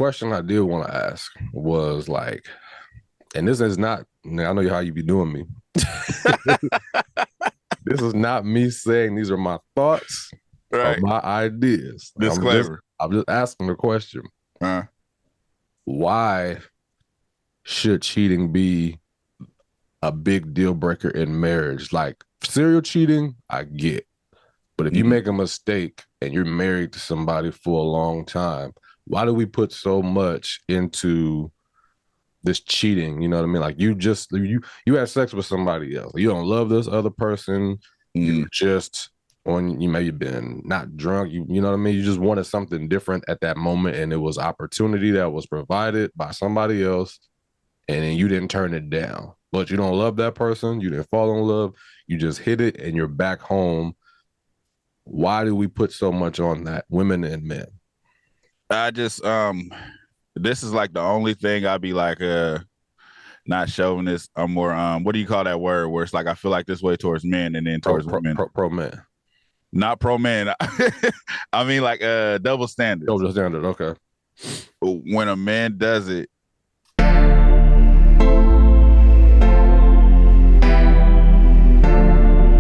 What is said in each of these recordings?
question I did want to ask was like, and this is not, I know how you be doing me. This is not me saying these are my thoughts or Right. my ideas. Disclaimer. I'm just asking the question. Why should cheating be a big deal breaker in marriage? Like serial cheating, I get. But if you make a mistake and you're married to somebody for a long time, why do we put so much into this cheating? You know what I mean? Like you had sex with somebody else. You don't love this other person. You just you may have been not drunk. You know what I mean? You just wanted something different at that moment, and it was opportunity that was provided by somebody else, and then you didn't turn it down. But you don't love that person. You didn't fall in love. You just hit it, and you're back home. Why do we put so much on that, women and men? I just this is like the only thing I'd be like not chauvinist. I'm more what do you call that word where it's like I feel like this way towards men and then towards women. Pro man. Not pro man. I mean like double standards. Double standard, okay. When a man does it.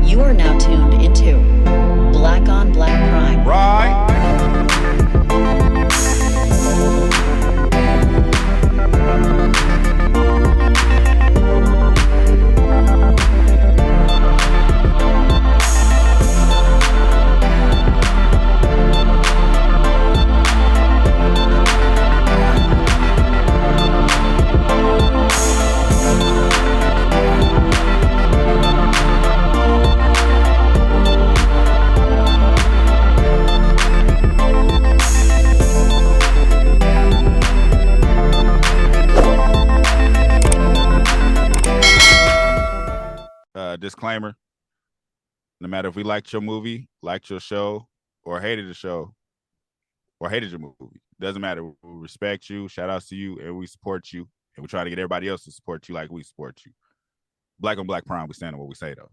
You are now tuned into Black on Black Prime. Right. Disclaimer, no matter if we liked your movie, liked your show, or hated the show, or hated your movie, doesn't matter. We respect you, shout outs to you, and we support you, and we try to get everybody else to support you like we support you. Black on Black Prime, we stand on what we say, though.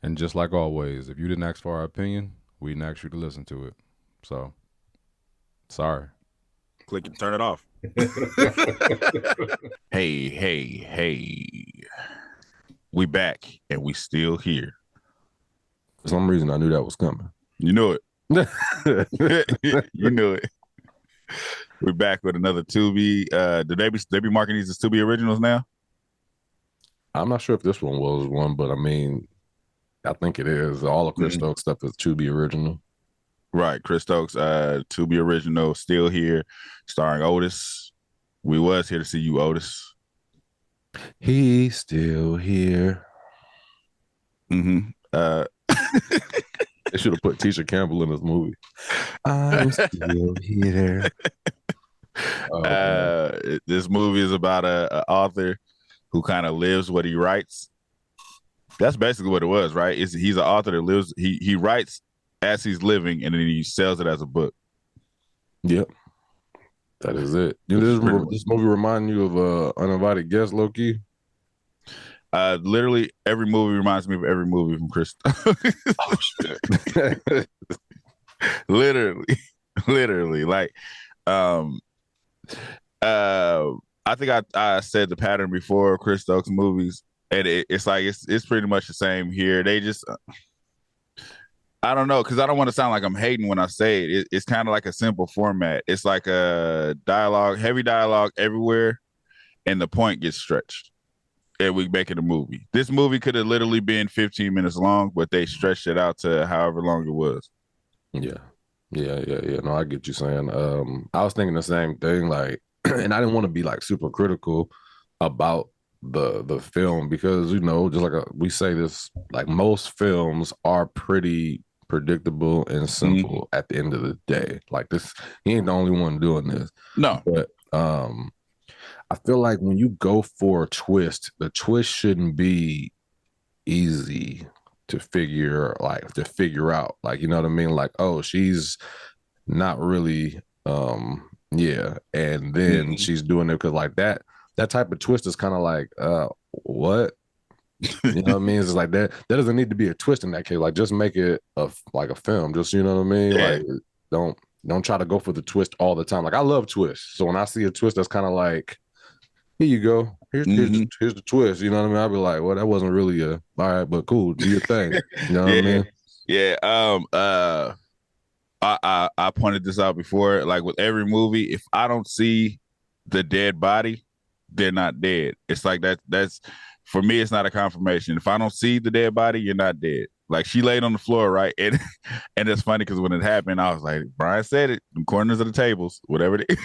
And just like always, if you didn't ask for our opinion, we didn't ask you to listen to it. So, sorry. Click and turn it off. Hey. We back, and we still here. For some reason, I knew that was coming. You knew it. You knew it. We're back with another TUBI. Do they be marking these as TUBI originals now? I'm not sure if this one was one, but I mean, I think it is. All of Chris Stokes stuff is TUBI original. Right. Chris Stokes, TUBI original, still here, starring OTIS. We was here to see you, OTIS. He's still here. They should have put Tisha Campbell in this movie. I'm still here. This movie is about an author who kind of lives what he writes. That's basically what it was, right? He's an author that lives. He writes as he's living, and then he sells it as a book. Yep. That is it. This movie remind you of Uninvited Guest, low-key? Literally every movie reminds me of every movie from Chris. Oh, shit. literally. Like, I think I said the pattern before Chris Stokes movies, and it's like it's pretty much the same here. They just I don't know, because I don't want to sound like I'm hating when I say it. It's kind of like a simple format. It's like a heavy dialogue everywhere, and the point gets stretched. And we make it a movie. This movie could have literally been 15 minutes long, but they stretched it out to however long it was. Yeah. No, I get you saying. I was thinking the same thing, like, and I didn't want to be like super critical about the film because, you know, just like we say this, like most films are pretty predictable and simple at the end of the day. Like this, he ain't the only one doing this. No. But I feel like when you go for a twist, the twist shouldn't be easy to figure out. Like, you know what I mean? Like, oh, she's not really and then she's doing it because like that type of twist is kind of like what? You know what I mean? It's like that doesn't need to be a twist in that case. Like just make it like a film. Just, you know what I mean? Yeah. Like don't Don't try to go for the twist all the time. Like I love twists. So when I see a twist that's kind of like, here you go. Here's the twist. You know what I mean? I'll be like, well, that wasn't really all right, but cool. Do your thing. You know what I Yeah, mean? yeah. I pointed this out before. Like with every movie, if I don't see the dead body, they're not dead. It's like that. That's for me. It's not a confirmation. If I don't see the dead body, you're not dead. Like she laid on the floor, right? And it's funny because when it happened, I was like, Brian said it. The corners of the tables, whatever it is.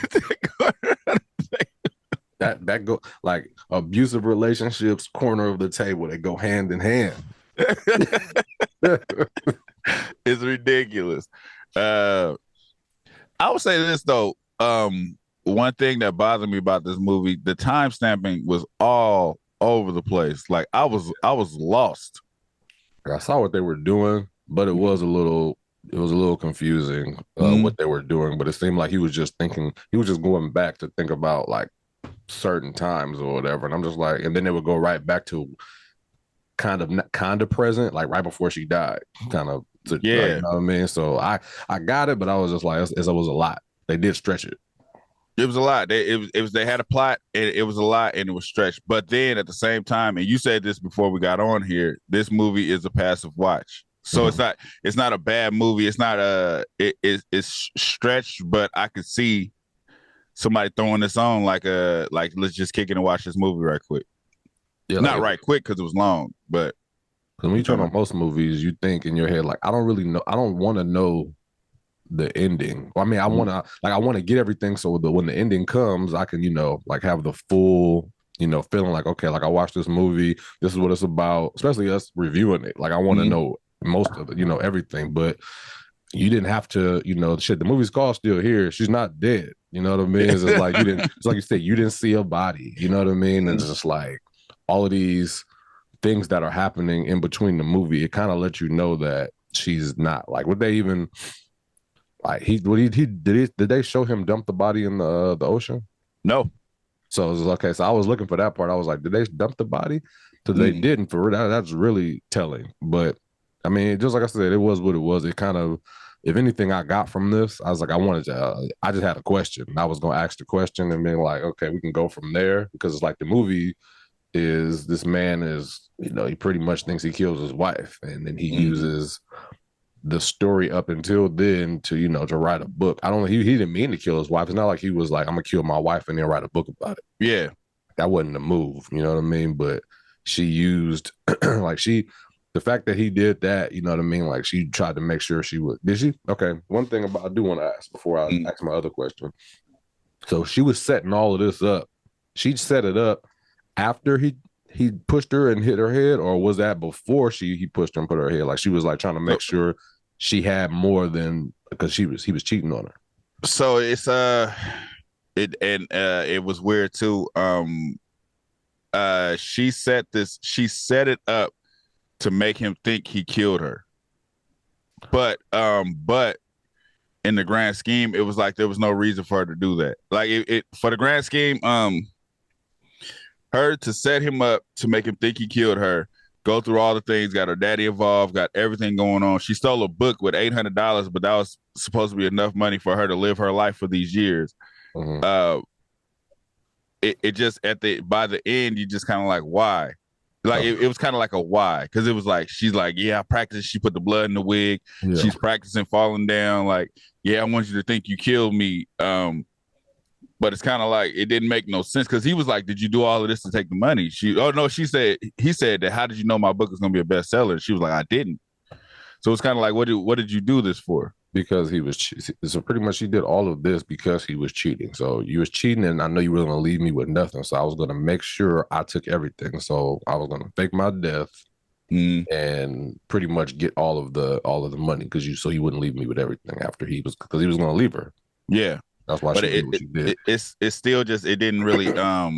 That go like abusive relationships, corner of the table, they go hand in hand. It's ridiculous. I would say this though. One thing that bothered me about this movie, the time stamping was all over the place. Like I was lost. I saw what they were doing, but it was a little confusing what they were doing. But it seemed like he was just going back to think about like certain times or whatever. And I'm just like, and then they would go right back to kind of present, like right before she died, kind of. Yeah, like, you know what I mean. So I got it, but I was just like, it was a lot. They did stretch it. It was a lot. They had a plot, and it was a lot, and it was stretched. But then at the same time, and you said this before we got on here, this movie is a passive watch. So it's not a bad movie. It's not it's stretched, but I could see somebody throwing this on like let's just kick it and watch this movie right quick. Yeah, not right quick because it was long, but when you turn on most movies, you think in your head like I don't really know. I don't want to know the ending. I mean, I want to get everything so that when the ending comes, I can like have the full feeling like okay, like I watched this movie. This is what it's about. Especially us reviewing it. Like I want to know most of it, everything. But you didn't have to, shit. The movie's called Still Here. She's not dead. You know what I mean? It's like you didn't. It's like you said, you didn't see a body. You know what I mean? And it's just like all of these things that are happening in between the movie. It kind of lets you know that she's not like. Would they even? Like did they show him dump the body in the ocean? No. So it was okay. So I was looking for that part. I was like, did they dump the body? So they didn't. For real, that's really telling. But I mean, just like I said, it was what it was. It kind of, if anything, I got from this, I was like, I just had a question. I was gonna ask the question and being like, okay, we can go from there because it's like the movie is this man is he pretty much thinks he kills his wife and then he uses the story up until then to to write a book. I don't know. He didn't mean to kill his wife. It's not like he was like, I'm gonna kill my wife and then write a book about it. Yeah, that wasn't the move. You know what I mean? But she used the fact that he did that. You know what I mean? Like she tried to make sure she would. Did she? Okay. One thing I do want to ask before I ask my other question. So she was setting all of this up. She set it up after he pushed her and hit her head, or was that before he pushed her and put her head? Like she was like trying to make sure she had more than because he was cheating on her. So it's it was weird too. She set it up to make him think he killed her. But in the grand scheme, it was like there was no reason for her to do that. Like it for the grand scheme, her to set him up to make him think he killed her, go through all the things, got her daddy involved, got everything going on. She stole a book with $800, but that was supposed to be enough money for her to live her life for these years. It just by the end, you just kind of like, why? Like it was kind of like a why, because it was like she's like, yeah, I practiced. She put the blood in the wig. Yeah. She's practicing falling down. Like, yeah, I want you to think you killed me. But it's kind of like it didn't make no sense because he was like, did you do all of this to take the money? He said that, how did you know my book is going to be a bestseller? She was like, I didn't. So it's kind of like, what did you do this for? Because he was so pretty much he did all of this because he was cheating. So you was cheating and I know you were going to leave me with nothing. So I was going to make sure I took everything. So I was going to fake my death and pretty much get all of the money so you wouldn't leave me with everything after because he was going to leave her. Yeah. That's why she did. It's still just it didn't really add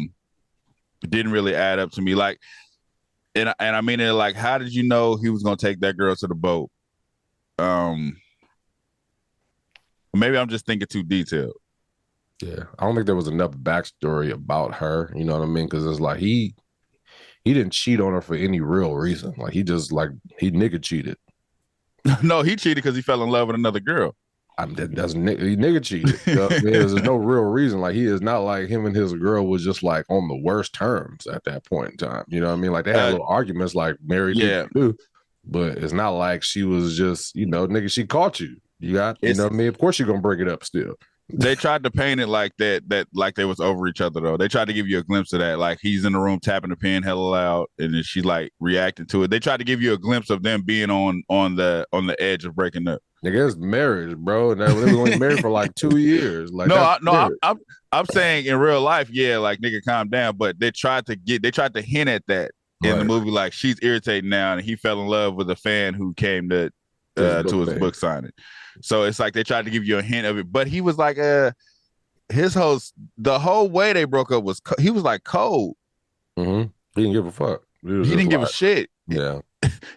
up to me. Like, and I mean it like, how did you know he was gonna take that girl to the boat? Maybe I'm just thinking too detailed. Yeah, I don't think there was enough backstory about her. You know what I mean? Because it's like he didn't cheat on her for any real reason. Like he just he nigga cheated. No, he cheated because he fell in love with another girl. That's nigga cheated. You know, there's no real reason. Like he is not like him and his girl was just like on the worst terms at that point in time. You know what I mean? Like they had little arguments like married people do, but it's not like she was just, you know, nigga, she caught you. You got, you know what I mean? Of course you're gonna break it up still. They tried to paint it like that like they was over each other though. They tried to give you a glimpse of that. Like he's in the room tapping the pen hella loud and then she's like reacting to it. They tried to give you a glimpse of them being on the edge of breaking up. Nigga, it's marriage, bro. And they were only married for like 2 years. Like I'm saying in real life, yeah, like nigga, calm down. But they tried to hint at that in the movie, like she's irritated now, and he fell in love with a fan who came to his book signing. So it's like they tried to give you a hint of it, but he was like, his host the whole way they broke up was he was like cold. Mm-hmm. He didn't give a fuck. He didn't give a shit. Yeah.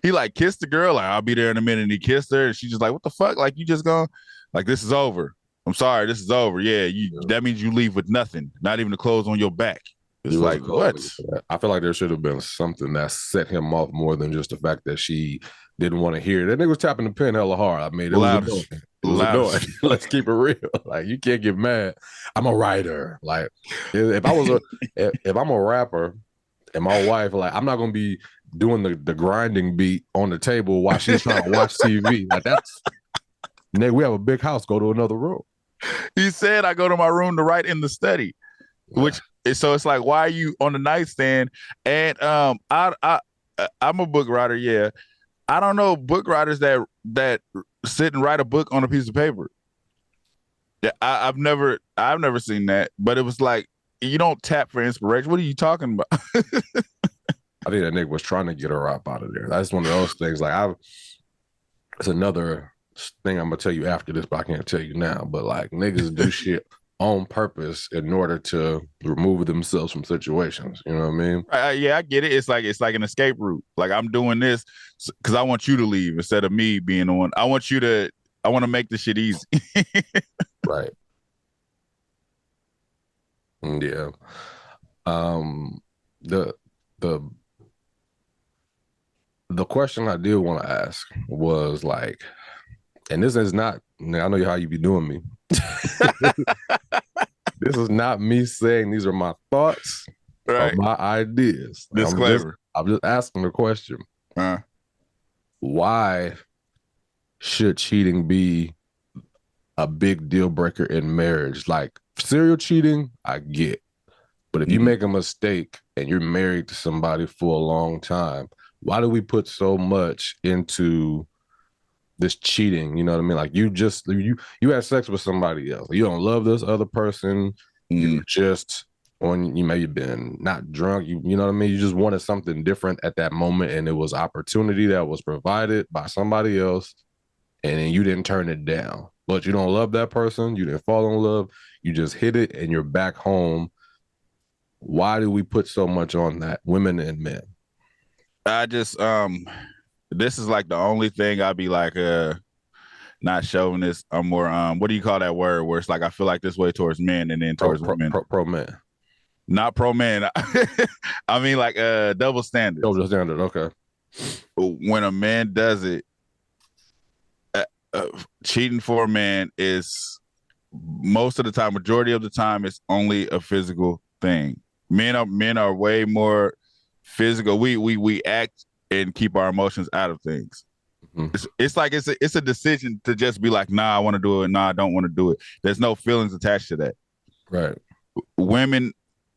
He like kissed the girl, like I'll be there in a minute, and he kissed her, and she's just like, what the fuck? Like you just gone? Like this is over. I'm sorry, this is over. Yeah, that means you leave with nothing, not even the clothes on your back. It's like what? I feel like there should have been something that set him off more than just the fact that she didn't want to hear it. That nigga was tapping the pen hella hard. I mean, it was annoying. Let's keep it real. Like you can't get mad. I'm a writer. Like if I was if I'm a rapper and my wife, like I'm not gonna be doing the grinding beat on the table while she's trying to watch TV. Like that's nigga, we have a big house. Go to another room. He said I go to my room to write in the study, which so it's like, why are you on the nightstand? And I'm a book writer. Yeah, I don't know book writers that sit and write a book on a piece of paper. Yeah, I've never seen that. But it was like you don't tap for inspiration. What are you talking about? I think that nigga was trying to get her up out of there. That's one of those things. Like it's another thing I'm gonna tell you after this, but I can't tell you now. But like niggas do shit on purpose in order to remove themselves from situations. You know what I mean? Yeah, I get it. It's like an escape route. Like I'm doing this because I want you to leave instead of me being the one. I want to make this shit easy. Right. Yeah. The question I did want to ask was like, and this is not, I know how you be doing me. This is not me saying these are my thoughts or my ideas. Disclaimer. I'm just asking the question. Why should cheating be a big deal breaker in marriage? Like serial cheating, I get. But if you make a mistake and you're married to somebody for a long time, why do we put so much into this cheating? You know what I mean? Like you had sex with somebody else. You don't love this other person. You just you may have been not drunk. You know what I mean? You just wanted something different at that moment, and it was opportunity that was provided by somebody else, and then you didn't turn it down. But you don't love that person. You didn't fall in love. You just hit it, and you're back home. Why do we put so much on that, women and men? I just this is like the only thing I'd be like not chauvinist. I'm more what do you call that word where it's like I feel like this way towards men and then towards women. Pro man. Not pro man. I mean like double standard. Double standard, okay. When a man does it, cheating for a man is most of the time, majority of the time, it's only a physical thing. Men are way more physical. We act and keep our emotions out of things. It's like it's a decision to just be like, nah, I want to do it. Nah, I don't want to do it. There's no feelings attached to that. Right.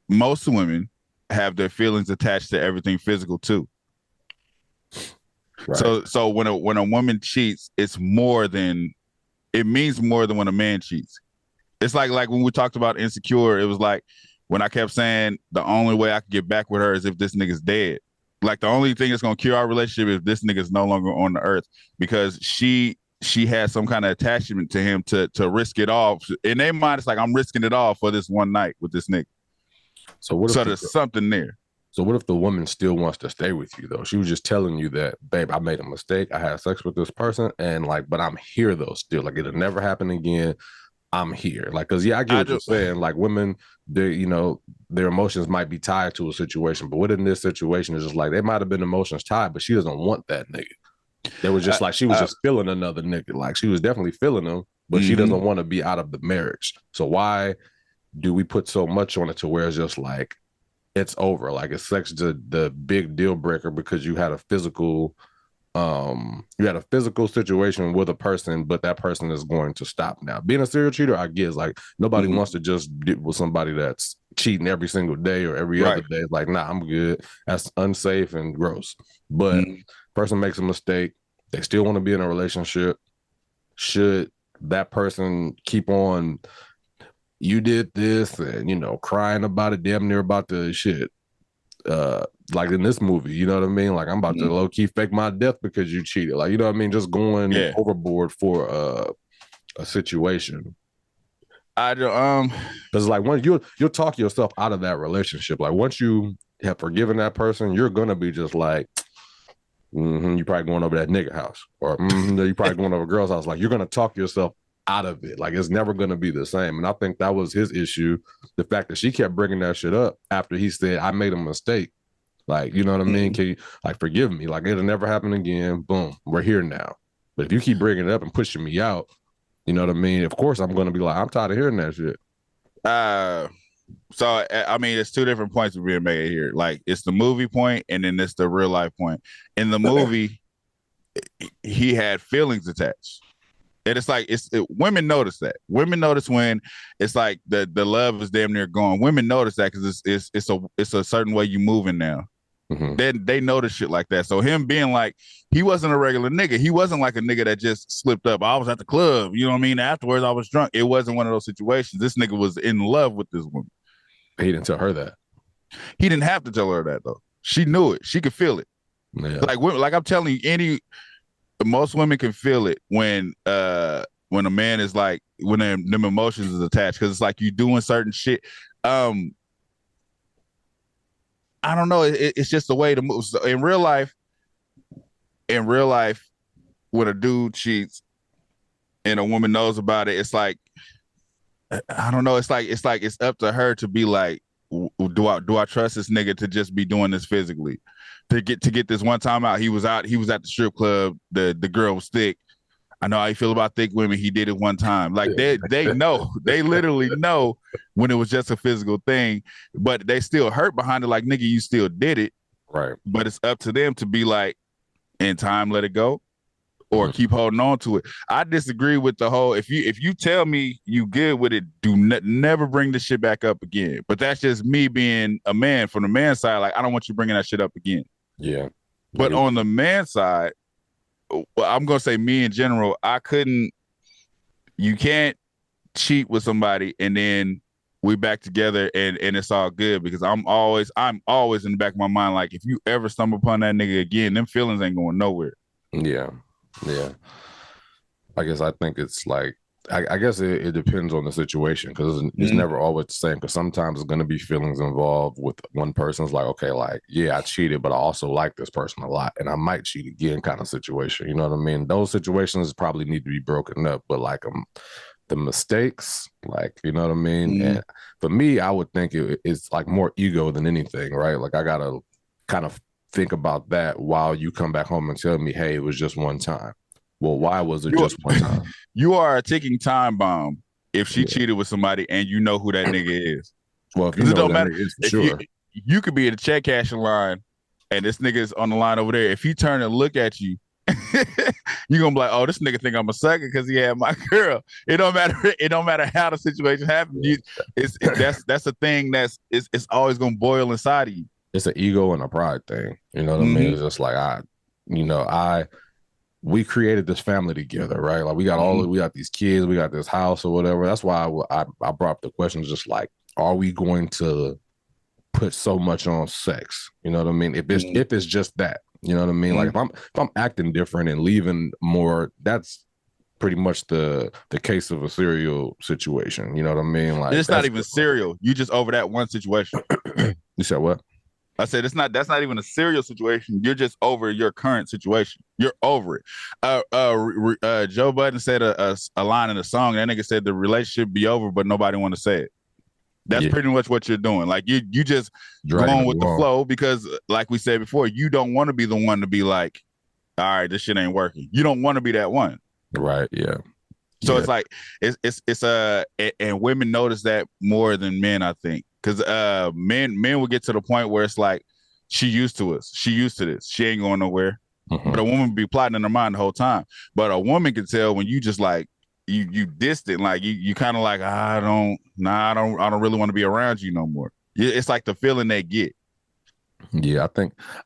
Most women have their feelings attached to everything physical too. Right. So when a woman cheats, it means more than when a man cheats. It's like when we talked about insecure, it was like when I kept saying the only way I could get back with her is if this nigga's dead. Like the only thing that's gonna cure our relationship is this nigga's no longer on the earth, because she has some kind of attachment to him to risk it all. In their mind, it's like I'm risking it all for this one night with this nigga. So there's something there. So what if the woman still wants to stay with you though? She was just telling you that, babe, I made a mistake. I had sex with this person, and like, but I'm here though still. Like it'll never happen again. I'm here. Like, cause I get what you're saying. Like women, their emotions might be tied to a situation, but within this situation, it's just like they might have been emotions tied, but she doesn't want that nigga. It was just like she was just feeling another nigga. Like she was definitely feeling him, but she doesn't want to be out of the marriage. So why do we put so much on it to where it's just like it's over? Like it's such the big deal breaker because you had a physical situation with a person, but that person is going to stop now. Being a serial cheater, I guess, like nobody wants to just get with somebody that's cheating every single day or every other day. Like, nah, I'm good. That's unsafe and gross. But person makes a mistake, they still want to be in a relationship. Should that person keep on, you did this, and crying about it, damn near about the shit, like in this movie, you know what I mean? Like I'm about to low key fake my death because you cheated. Like, you know what I mean? Just going overboard for a situation. I don't because like once you'll talk yourself out of that relationship. Like once you have forgiven that person, you're gonna be just like, you probably going over that nigga house, or you probably going over a girl's house. Like you're gonna talk yourself out of it. Like it's never gonna be the same. And I think that was his issue. The fact that she kept bringing that shit up after he said, I made a mistake. Like, you know what I mean? Can you, like, forgive me? Like, it'll never happen again. Boom, we're here now. But if you keep bringing it up and pushing me out, you know what I mean? Of course, I'm going to be like, I'm tired of hearing that shit. So, I mean, it's two different points we're being made here. Like, it's the movie point, and then it's the real life point. In the movie, he had feelings attached. And it's like women notice that. Women notice when it's like the love is damn near gone. Women notice that because it's a certain way you moving now. Then they notice shit like that. So him being like, he wasn't a regular nigga. He wasn't like a nigga that just slipped up. I was at the club, you know what I mean? Afterwards, I was drunk. It wasn't one of those situations. This nigga was in love with this woman. He didn't tell her that. He didn't have to tell her that though. She knew it. She could feel it. Yeah. Like I'm telling you, most women can feel it when a man is like, when them emotions is attached, because it's like you doing certain shit. I don't know. It's just the way to move. So in real life, when a dude cheats and a woman knows about it, it's like, I don't know. It's up to her to be like, do I trust this nigga to just be doing this physically? To get this one time out. He was at the strip club. The girl was thick. I know how you feel about thick women. He did it one time. Like they know. They literally know when it was just a physical thing, but they still hurt behind it. Like, nigga, you still did it. Right. But it's up to them to be like, in time, let it go, or keep holding on to it. I disagree with the whole, if you tell me you good with it, never bring this shit back up again. But that's just me being a man. From the man's side, like, I don't want you bringing that shit up again. Yeah. But on the man's side, well, I'm going to say me in general, you can't cheat with somebody and then we back together and it's all good, because I'm always in the back of my mind, like, if you ever stumble upon that nigga again, them feelings ain't going nowhere. Yeah. I guess I think it's like, I guess it depends on the situation, because it's never always the same, because sometimes there's going to be feelings involved with one person's like, okay, like, yeah, I cheated, but I also like this person a lot and I might cheat again kind of situation. You know what I mean? Those situations probably need to be broken up, but like the mistakes, like, you know what I mean? And for me, I would think it's like more ego than anything, right? Like I got to kind of think about that while you come back home and tell me, hey, it was just one time. Well, why was it just one time? You are a ticking time bomb if she cheated with somebody and you know who that nigga is. Well, if you know, it don't matter. For sure. You could be in the check cashing line and this nigga is on the line over there. If he turn and look at you, you're gonna be like, oh, this nigga think I'm a sucker because he had my girl. It don't matter how the situation happened. That's a thing it's always gonna boil inside of you. It's an ego and a pride thing. You know what I mean? It's just like we created this family together, right? Like we got these kids, we got this house or whatever. That's why I brought up the question, just like, are we going to put so much on sex? You know what I mean? If it's just that, you know what I mean? Like if I'm acting different and leaving more, that's pretty much the case of a serial situation. You know what I mean? Like it's not even serial. You just over that one situation. You said what? I said that's not even a serial situation. You're just over your current situation. You're over it. Joe Budden said a line in a song. That nigga said the relationship be over, but nobody want to say it. That's pretty much what you're doing. Like you just going with the flow, because like we said before, you don't want to be the one to be like, all right, this shit ain't working. You don't want to be that one. Right. Yeah. So Yeah. it's like and women notice that more than men, I think, because men will get to the point where it's like she used to us, she used to this, she ain't going nowhere. But a woman be plotting in her mind the whole time. But a woman can tell when you just like you distant, like you kind of like I don't really want to be around you no more. It's like the feeling they get. Yeah,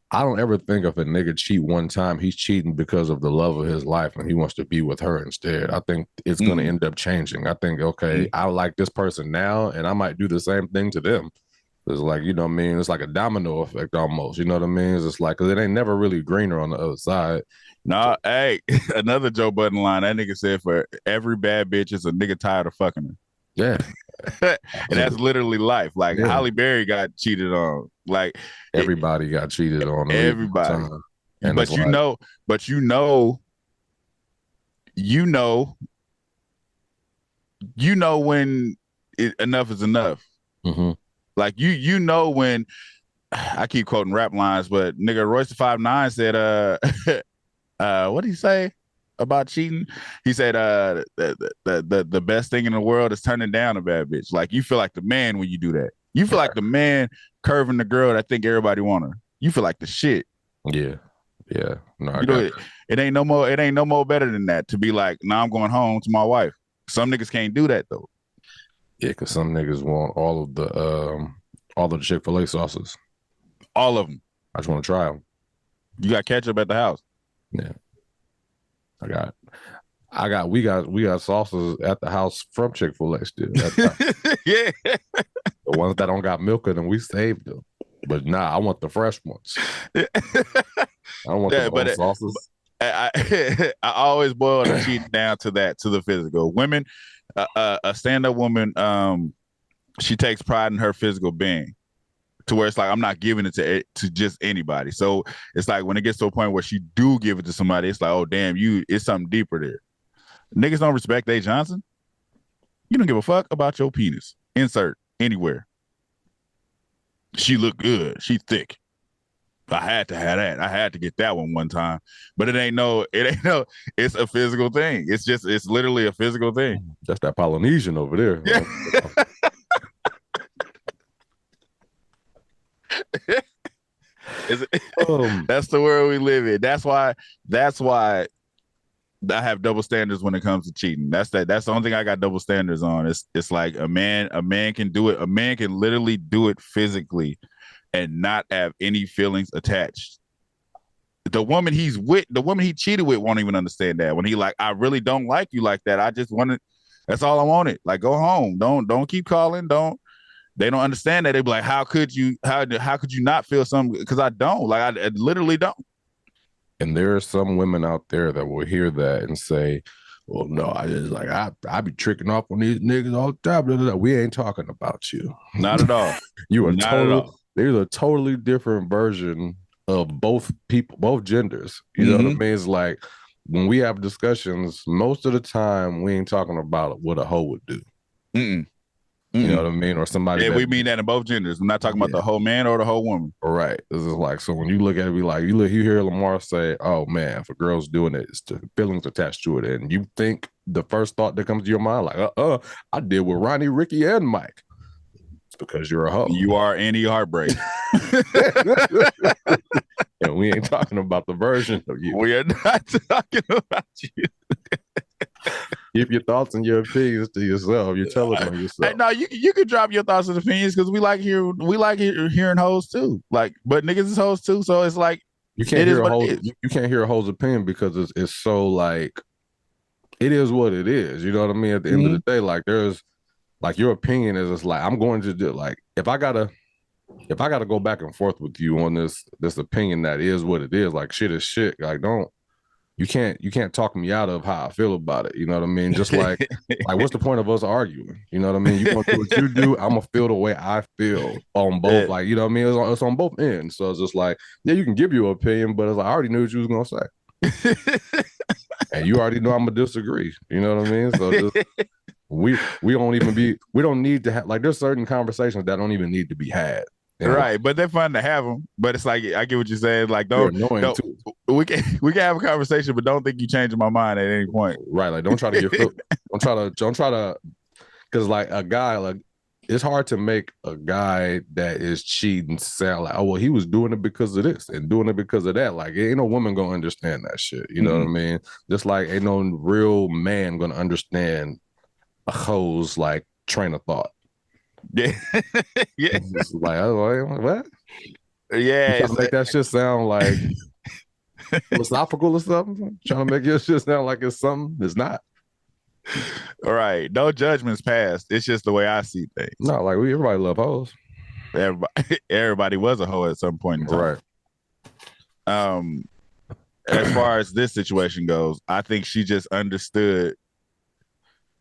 I don't ever think if a nigga cheat one time, he's cheating because of the love of his life and he wants to be with her instead. I think it's going to end up changing. I think, okay, I like this person now and I might do the same thing to them. It's like, you know what I mean? It's like a domino effect almost, you know what I mean? It's just like, cause it ain't never really greener on the other side. Nah, hey, another Joe Budden line. That nigga said for every bad bitch is a nigga tired of fucking her. Yeah. And that's literally life. Like Halle Berry got cheated on. Like everybody got cheated on. Everybody. And but you know when enough is enough. Like you know when I keep quoting rap lines, but nigga Royce the 5'9" said what did he say about cheating? He said the best thing in the world is turning down a bad bitch. Like you feel like the man when you do that. You feel like the man curving the girl that think everybody want her. You feel like the shit. Yeah. No, it ain't no more better than that to be like, nah, I'm going home to my wife. Some niggas can't do that though. Yeah, because some niggas want all of the Chick-fil-A sauces. All of them. I just want to try them. You got ketchup at the house. Yeah. We got sauces at the house from Chick-fil-A still. Yeah. The ones that don't got milk in them, we saved them. But nah, I want the fresh ones. I don't want the old sauces. I always boil the cheating down to the physical. Women, a stand-up woman, she takes pride in her physical being, to where it's like I'm not giving it to just anybody. So it's like when it gets to a point where she do give it to somebody, it's like, oh damn, it's something deeper there. Niggas don't respect A. Johnson. You don't give a fuck about your penis. Insert anywhere. She look good. She thick. I had to have that. I had to get that one time. But it ain't no, it's a physical thing. It's literally a physical thing. That's that Polynesian over there. Yeah. That's the world we live in. That's why I have double standards when it comes to cheating. That's the only thing I got double standards on. It's like a man can do it. A man can literally do it physically and not have any feelings attached. The woman he cheated with won't even understand that. When he like, I really don't like you like that. I just wanted, that's all I wanted. Like, go home. Don't keep calling. They don't understand that. They be like, how could you not feel something? Because I don't. Like, I literally don't. And there are some women out there that will hear that and say, well, no, I just like, I be tricking off on these niggas all the time. Blah, blah, blah. We ain't talking about you. Not at all. There's a totally different version of both people, both genders. You know what I mean? It's like when we have discussions, most of the time we ain't talking about what a hoe would do. You know what I mean? Or somebody. Yeah, we mean that in both genders. We're not talking about the whole man or the whole woman. Right. This is like, so when you look at it, be like, you hear Lamar say, oh man, if a girl's doing it, it's the feelings attached to it. And you think the first thought that comes to your mind, like, I did with Ronnie, Ricky, and Mike. It's because you're a hoe. You are Andy Heartbreak. And we ain't talking about the version of you. We are not talking about you. Keep your thoughts and your opinions to yourself. You're telling them yourself. Hey, no, you can drop your thoughts and opinions because we like hearing hoes too. Like, but niggas is hoes too. So it's like you can't hear a hoe's opinion because it's so like it is what it is. You know what I mean? At the end of the day, like there's like your opinion is just like I'm going to do like if I gotta go back and forth with you on this opinion that is what it is. Like shit is shit. Like you can't talk me out of how I feel about it. You know what I mean? Just like what's the point of us arguing? You know what I mean? You want to do what you do, I'm gonna feel the way I feel on both. Yeah. Like, you know what I mean? It's on both ends. So it's just like, yeah, you can give your opinion, but it's like I already knew what you was gonna say. And you already know I'm gonna disagree. You know what I mean? So just, we don't need to have like there's certain conversations that don't even need to be had. You know? Right, but they're fun to have them. But it's like I get what you're saying. Like don't we can have a conversation, but don't think you changing my mind at any point. Right. Like, don't try to get don't try to, because like a guy, like, it's hard to make a guy that is cheating sound like, oh, well, he was doing it because of this and doing it because of that. Like, ain't no woman gonna understand that shit. You know what I mean? Just like ain't no real man gonna understand a hoe's like train of thought. Yeah. Yeah. It's like, oh, what? Yeah. You trying to make that shit sound like philosophical or something? Trying to make your shit sound like it's something it's not. All right. No judgments passed. It's just the way I see things. No, like everybody love hoes. Everybody was a hoe at some point in time. Right. As far as this situation goes, I think she just understood.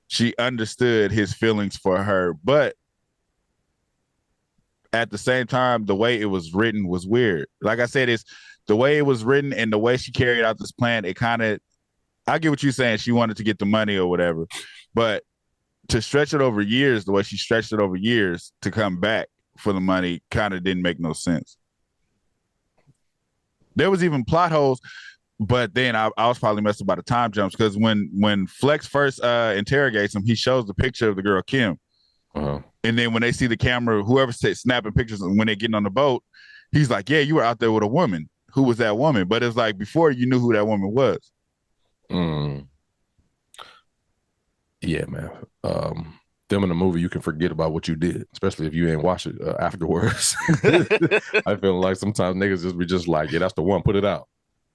She understood his feelings for her, but at the same time, the way it was written was weird. Like I said, it's the way it was written and the way she carried out this plan. It kind of, I get what you're saying. She wanted to get the money or whatever, but to stretch it over years, the way she stretched it over years to come back for the money kind of didn't make no sense. There was even plot holes, but then I was probably messed up by the time jumps, because when Flex first interrogates him, he shows the picture of the girl Kim. Uh-huh. And then when they see the camera, whoever's snapping pictures when they're getting on the boat, he's like, yeah, you were out there with a woman. Who was that woman? But it's like before you knew who that woman was. Yeah, man. Filming a movie, you can forget about what you did, especially if you ain't watch it afterwards. I feel like sometimes niggas just be just like, yeah, that's the one, put it out.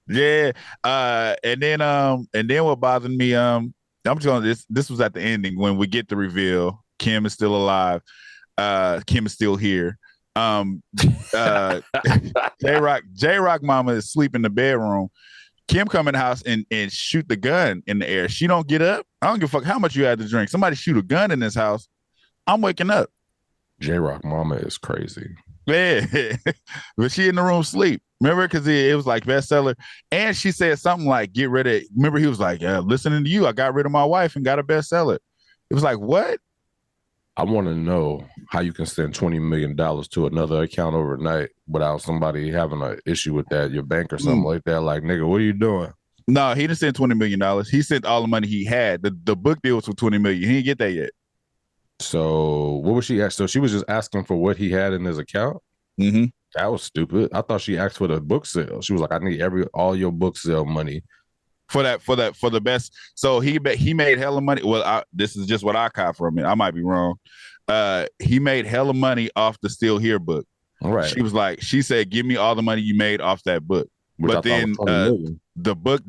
Yeah. And then what bothered me, I'm just gonna this was at the ending when we get the reveal. Kim is still alive. Kim is still here. J-Rock mama is asleep in the bedroom. Kim come in the house and shoot the gun in the air. She don't get up. I don't give a fuck how much you had to drink. Somebody shoot a gun in this house, I'm waking up. J-Rock mama is crazy. Yeah. But she in the room sleep. Remember? Because it was like bestseller. And she said something like, get rid of, remember he was like, listening to you, I got rid of my wife and got a bestseller. It was like, what? I want to know how you can send $20 million to another account overnight without somebody having an issue with that, your bank or something like that. Like, nigga, what are you doing? No, he didn't send $20 million. He sent all the money he had. The book deal was for $20 million. He didn't get that yet. So what was she asked? So she was just asking for what he had in his account? Mm-hmm. That was stupid. I thought she asked for the book sale. She was like, I need all your book sale money. For the best. So he made hella money. Well, this is just what I caught from it. I might be wrong. He made hella money off the Still Here book. All right. She said, give me all the money you made off that book. Which but then the book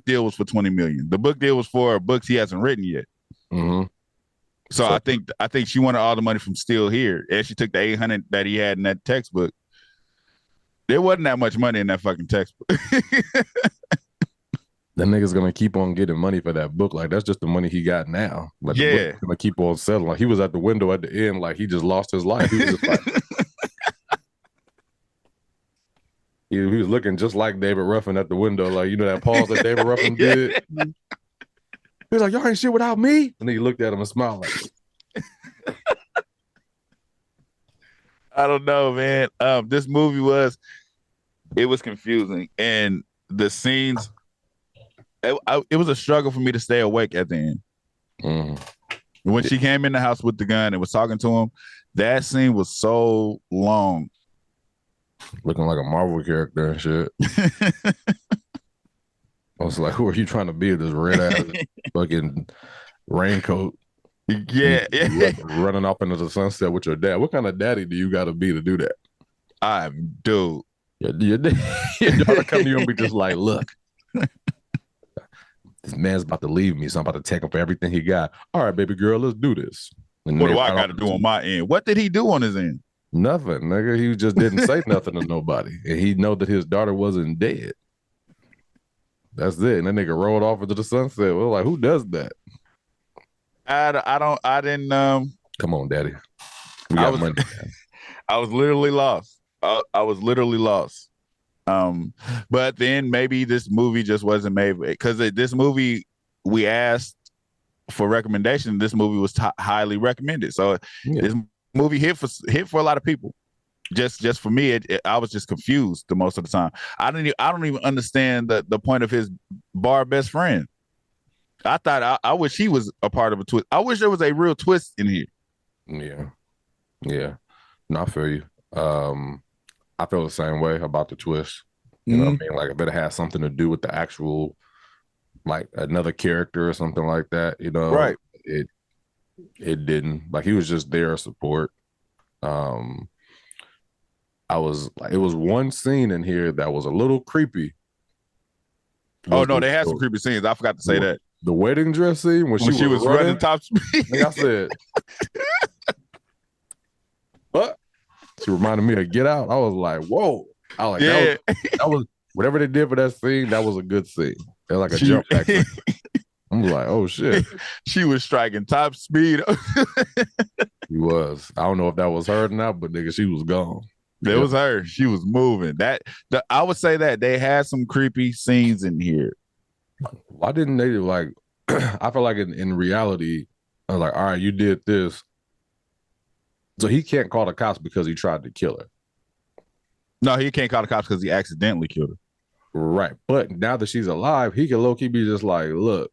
deal was for $20 million. The book deal was for books he hasn't written yet. Mm-hmm. So I think she wanted all the money from Still Here, and she took the $800 that he had in that textbook. There wasn't that much money in that fucking textbook. That nigga's gonna keep on getting money for that book. Like, that's just the money he got now. Like, the book's gonna keep on settling. Like, he was at the window at the end, like he just lost his life. He was just like, he was looking just like David Ruffin at the window, like, you know that pause that David Ruffin did. He was like, y'all ain't shit without me. And then he looked at him and smiled like, I don't know, man. This movie was confusing, and the scenes. It was a struggle for me to stay awake at the end. When she came in the house with the gun and was talking to him, that scene was so long. Looking like a Marvel character and shit. I was like, who are you trying to be, this red ass fucking raincoat? Yeah. Running off into the sunset with your dad. What kind of daddy do you got to be to do that? Dude. Your daughter come to you and be just like, look, this man's about to leave me, so I'm about to take him for everything he got. All right, baby girl, let's do this. And what do I got to do on my end? What did he do on his end? Nothing, nigga. He just didn't say nothing to nobody. And he know that his daughter wasn't dead. That's it. And that nigga rolled off into the sunset. We're like, who does that? I didn't. Come on, daddy. We got money. I was literally lost. I was literally lost. But then maybe this movie just wasn't made, because this movie, we asked for recommendation. This movie was highly recommended. So this movie hit for a lot of people. just for me, I was just confused the most of the time. I don't even understand the point of his bar best friend. I thought I wish he was a part of a twist. I wish there was a real twist in here. Yeah. Yeah. No, I feel you. I feel the same way about the twist. You know what I mean? Like, I bet it has something to do with the actual, like, another character or something like that. You know, Right. It didn't. Like, he was just there to support. I was like, it was one scene in here that was a little creepy. Oh no, they had some creepy scenes. I forgot to say that. The wedding dress scene when she was running top speed. Like I said, what? She reminded me of Get Out. I was like, whoa. I was like, yeah. that was whatever they did for that scene, that was a good scene. It was like a jump back scene. I'm like, oh shit. She was striking top speed. She was. I don't know if that was her or not, but nigga, she was gone. It was her. She was moving. I would say that they had some creepy scenes in here. Why didn't they like? I feel like in reality, I was like, all right, you did this, so he can't call the cops because he tried to kill her. No, he can't call the cops because he accidentally killed her. Right, but now that she's alive, he can low key be just like, look,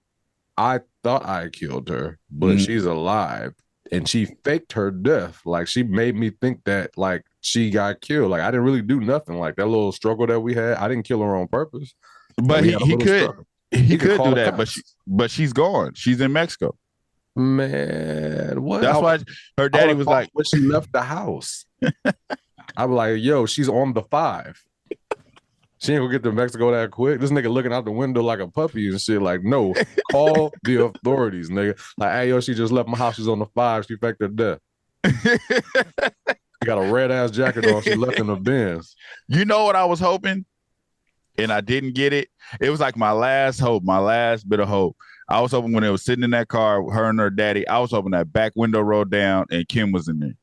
I thought I killed her, but she's alive, and she faked her death. Like, she made me think that like she got killed. Like, I didn't really do nothing. Like, that little struggle that we had, I didn't kill her on purpose. But he could. Struggle. He could do that, but she's gone. She's in Mexico. Man, what? That's why her daddy was like, when she left the house. I was like, yo, she's on the 5. She ain't gonna get to Mexico that quick. This nigga looking out the window like a puppy and shit. Like, no, call the authorities, nigga. Like, hey, yo, she just left my house. She's on the 5. She faked her death. She got a red ass jacket on. She left in the Benz. You know what I was hoping? And I didn't get it. It was like my last hope, my last bit of hope. I was hoping when they was sitting in that car, her and her daddy, I was hoping that back window rolled down and Kim was in there.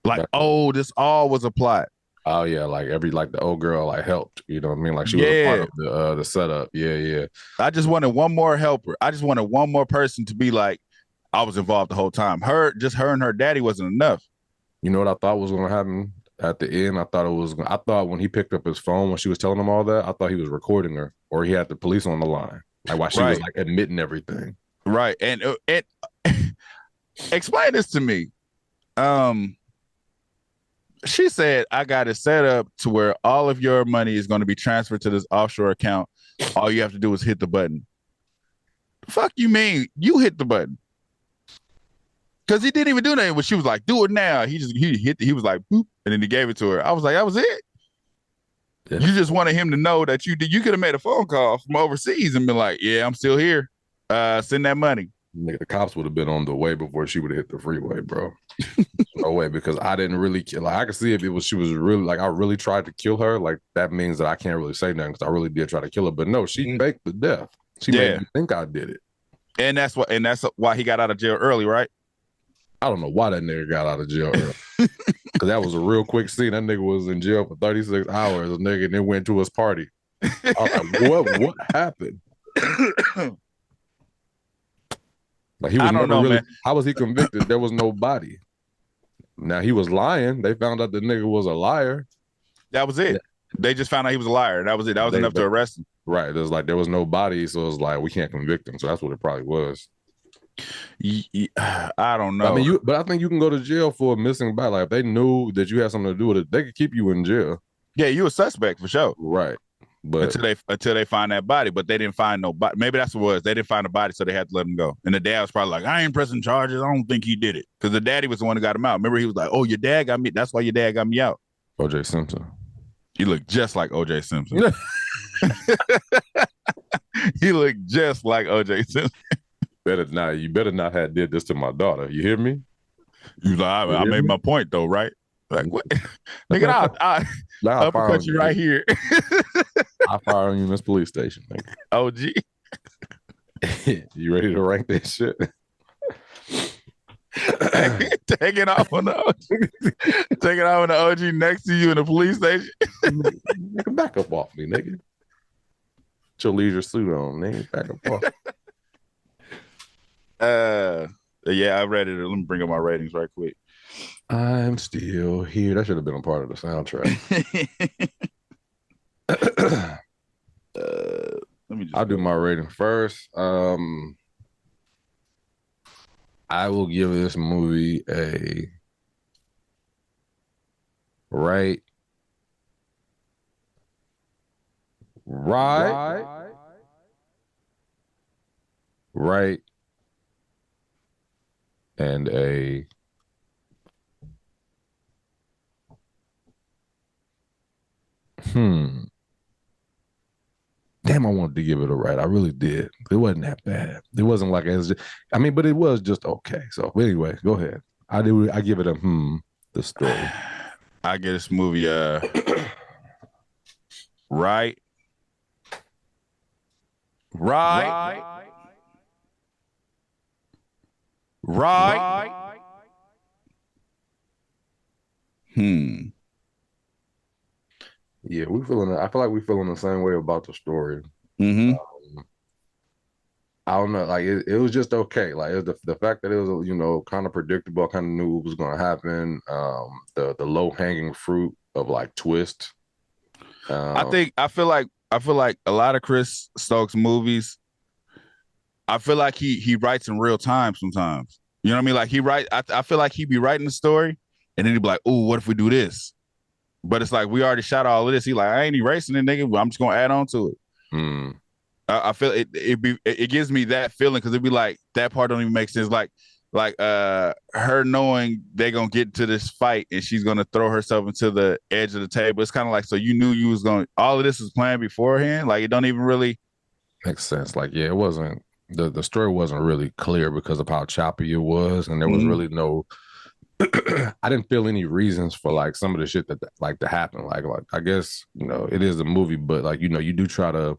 Like, oh, this all was a plot. Oh yeah, like the old girl like helped. You know what I mean? Like she was a part of the setup. Yeah, yeah. I just wanted one more helper. I just wanted one more person to be like, I was involved the whole time. Her and her daddy wasn't enough. You know what I thought was gonna happen? At the end, I thought when he picked up his phone when she was telling him all that, I thought he was recording her, or he had the police on the line, like while she was like admitting everything. Right, and explain this to me. She said, "I got it set up to where all of your money is going to be transferred to this offshore account. All you have to do is hit the button." The fuck you mean? You hit the button? Because he didn't even do nothing. When she was like, "Do it now," he hit. He was like, "Boop," and then he gave it to her. I was like, "That was it." Yeah. You just wanted him to know that you could have made a phone call from overseas and been like, "Yeah, I'm still here. Send that money." Nigga, the cops would have been on the way before she would have hit the freeway, bro. No way, because I didn't really kill. Like, I could see if she was really like I really tried to kill her. Like, that means that I can't really say nothing because I really did try to kill her. But no, she faked the death. She made me think I did it. And that's why he got out of jail early, right? I don't know why that nigga got out of jail early. Because that was a real quick scene. That nigga was in jail for 36 hours. The nigga then went to his party. I was like, what happened? Like, he was man. How was he convicted? There was no body. Now, he was lying. They found out the nigga was a liar. That was it. Yeah. They just found out he was a liar. That was it. That was enough to arrest him. Right. There's like, there was no body, so it's like, we can't convict him. So that's what it probably was. I don't know. I mean, but I think you can go to jail for a missing body. Like, if they knew that you had something to do with it, they could keep you in jail. Yeah, you a suspect for sure. Right. But until they find that body, but they didn't find no body. Maybe that's what it was. They didn't find a body, so they had to let him go. And the dad was probably like, "I ain't pressing charges. I don't think he did it," because the daddy was the one who got him out. Remember, he was like, "Oh, your dad got me. That's why your dad got me out." OJ Simpson. He looked just like OJ Simpson. He looked just like OJ Simpson. You better not have did this to my daughter. You hear me? You like, I made my point though, right? Like, what? Nigga, I'll uppercut you right here. I'll fire you in this police station, nigga. OG. You ready to rank that shit? Take it off on the OG. Take it off on the OG next to you in the police station. Nigga, back up off me, nigga. Put your leisure suit on, nigga. Back up off. Yeah, I read it. Let me bring up my ratings right quick. I'm still here. That should have been a part of the soundtrack. Let me just I'll do go. my rating first. I will give this movie a right, right, right, and a hmm. Damn, I wanted to give it a right. I really did. It wasn't that bad. It wasn't like it was just, I mean, but it was just okay. So anyway, go ahead. I do. I give it a the story. I get this movie right, right, right. Hmm. Yeah, we feeling. I feel like we feeling the same way about the story. Mm-hmm. I don't know. Like it was just okay. Like it was the fact that it was kind of predictable. I kind of knew what was going to happen. The low hanging fruit of like twist. I feel like a lot of Chris Stokes movies. I feel like he writes in real time sometimes. You know what I mean? Like I feel like he be writing the story, and then he'd be like, "Oh, what if we do this?" But it's like we already shot all of this. He like, I ain't erasing it, nigga. I'm just gonna add on to it. Mm, I feel it gives me that feeling because it'd be like that part don't even make sense. Like her knowing they're gonna get to this fight and she's gonna throw herself into the edge of the table. It's kind of like, so you knew you was going, all of this was planned beforehand. Like it don't even really makes sense. Like yeah, it wasn't the story wasn't really clear because of how choppy it was, and there was Mhm. really no. I didn't feel any reasons for like some of the shit that like to happen. Like I guess it is a movie, but like you do try to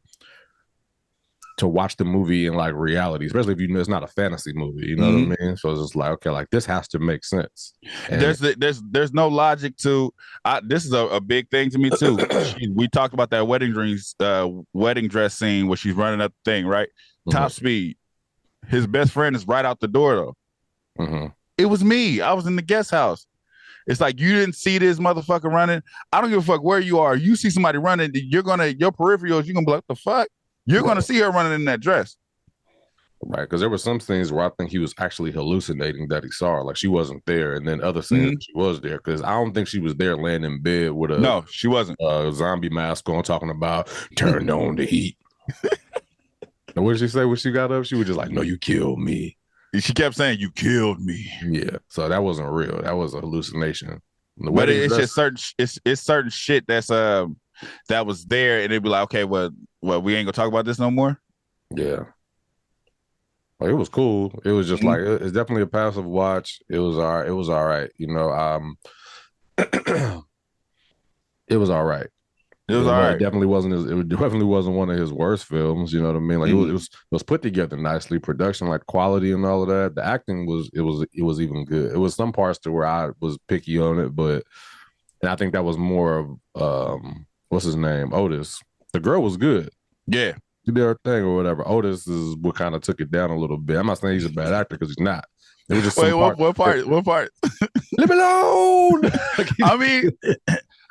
watch the movie in like reality, especially if it's not a fantasy movie. You know Mhm. what I mean? So it's just like okay, like this has to make sense. And There's no logic to this is a big thing to me too. We talked about that wedding dress scene where she's running up the thing, right? Top speed. His best friend is right out the door though. mm-hmm. It was me. I was in the guest house. It's like you didn't see this motherfucker running. I don't give a fuck where you are. You see somebody running, your peripherals, you're gonna be like, what the fuck? You're Right. gonna see her running in that dress. Right, because there were some scenes where I think he was actually hallucinating that he saw her, like she wasn't there, and then other scenes that she was there. Because I don't think she was there laying in bed with a No, she wasn't. Zombie mask on, talking about turned on the heat. And what did she say when she got up? She was just like, "No, you killed me." She kept saying, "You killed me." Yeah, so that wasn't real. That was a hallucination. The But wedding it's dress, just it's certain shit that's that was there, and it'd be like, okay, well, we ain't gonna talk about this no more. yeah. Like, it was cool. It was just like it's definitely a passive watch. It was all right. It was all right. It was all right. It was all It right. definitely wasn't it definitely wasn't one of his worst films. You know what I mean? Like it was put together nicely. Production, like quality and all of that. The acting was even good. It was some parts to where I was picky on it, but and I think that was more of what's his name, Otis. The girl was good. Yeah. She did her thing or whatever. Otis is what kind of took it down a little bit. I'm not saying he's a bad actor because he's not. It was just Wait, some part. what part? What part? Leave me alone. I mean,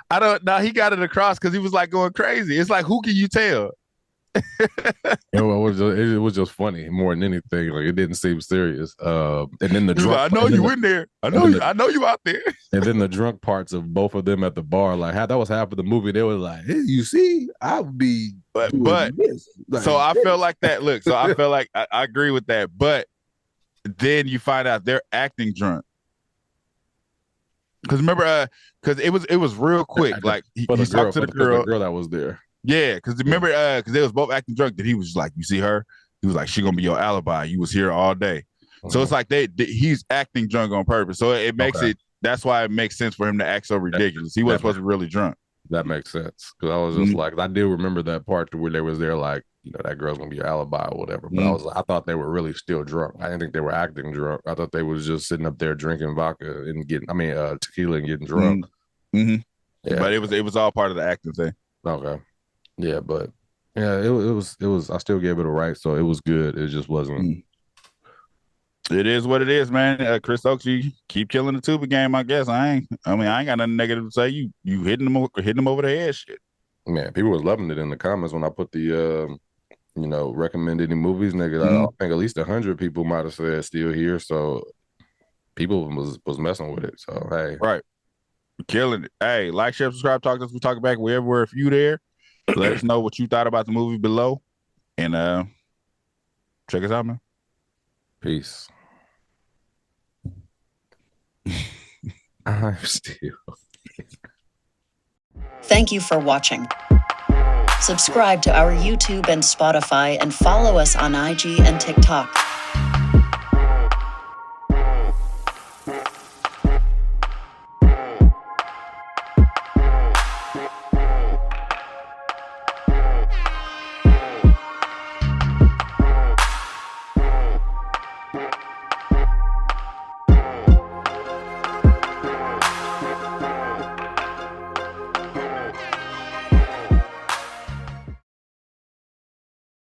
I don't know. He got it across because he was like going crazy. It's like, who can you tell? It was just funny more than anything. Like it didn't seem serious. And then the He was drunk. like, I know you in there. I know you out there. And then the drunk parts of both of them at the bar, like that was half of the movie. They were like, "Hey, you see, I would be doing this." Like, so I felt like that. Look, so I felt like I agree with that. But then you find out they're acting drunk. Because remember, because it was real quick. Like he talked to the girl that was there. Yeah, because remember, because they was both acting drunk. That he was just like, you see her. He was like, she gonna be your alibi. You was here all day. So it's like he's acting drunk on purpose. So it makes it. That's why it makes sense for him to act so ridiculous. He wasn't supposed to be really drunk. That makes sense because I was just like, I do remember that part to where they was there, like that girl's gonna be your alibi or whatever. But I thought they were really still drunk. I didn't think they were acting drunk. I thought they was just sitting up there drinking vodka and tequila and getting drunk. Yeah, but it was all part of the acting thing. Okay. Yeah, but yeah, it was. I still gave it a right, so it was good. It just wasn't. It is what it is, man. Chris Oakes, you keep killing the TUBI game. I guess I ain't got nothing negative to say. You hitting them over the head, shit. Man, people was loving it in the comments when I put the recommend any movies, nigga. I think at least 100 people might have said still here. So people was messing with it. So hey, right, killing it. Hey, like, share, subscribe, talk to us. We talk back wherever. If you there, let us know what you thought about the movie below, and check us out, man. peace. I'm still. Thank you for watching. Subscribe to our YouTube and Spotify and follow us on IG and TikTok.